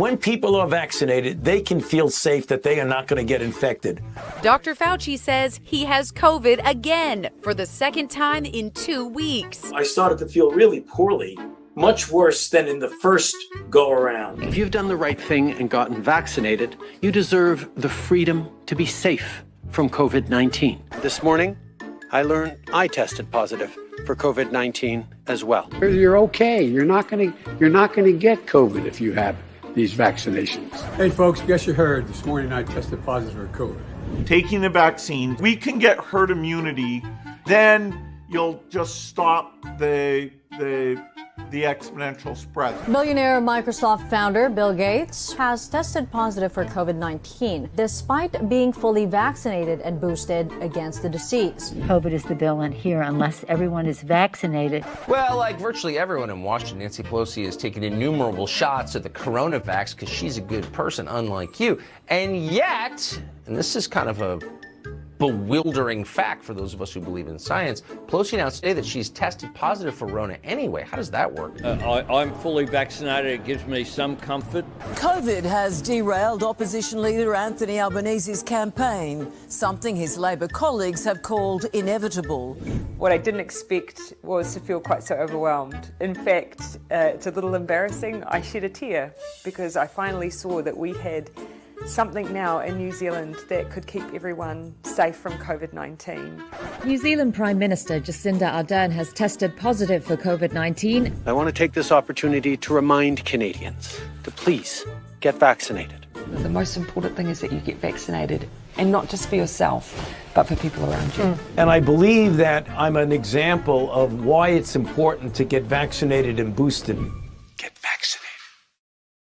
When people are vaccinated, they can feel safe that they are not going to get infected. Dr. Fauci says he has COVID again for the second time in 2 weeks. I started to feel really poorly, much worse than in the first go-around. If you've done the right thing and gotten vaccinated, you deserve the freedom to be safe from COVID-19. This morning, I learned I tested positive for COVID-19 as well. You're okay. You're not going to get COVID if you have these vaccinations. Hey folks, guess you heard. This morning I tested positive for COVID. Taking the vaccine, we can get herd immunity, then you'll just stop the exponential spread. Billionaire Microsoft founder Bill Gates has tested positive for COVID-19, despite being fully vaccinated and boosted against the disease. COVID is the villain here unless everyone is vaccinated. Well, like virtually everyone in Washington, Nancy Pelosi has taken innumerable shots at the coronavax because she's a good person, unlike you. And yet, and this is kind of a bewildering fact for those of us who believe in science, Pelosi announced today that she's tested positive for Rona anyway. How does that work? I'm fully vaccinated. It gives me some comfort. COVID has derailed opposition leader Anthony Albanese's campaign, something his Labor colleagues have called inevitable. What I didn't expect was to feel quite so overwhelmed. In fact, it's a little embarrassing. I shed a tear because I finally saw that we had something now in New Zealand that could keep everyone safe from COVID-19. New Zealand Prime Minister Jacinda Ardern has tested positive for COVID-19. I want to take this opportunity to remind Canadians to please get vaccinated. The most important thing is that you get vaccinated, and not just for yourself, but for people around you. And I believe that I'm an example of why it's important to get vaccinated and boosted.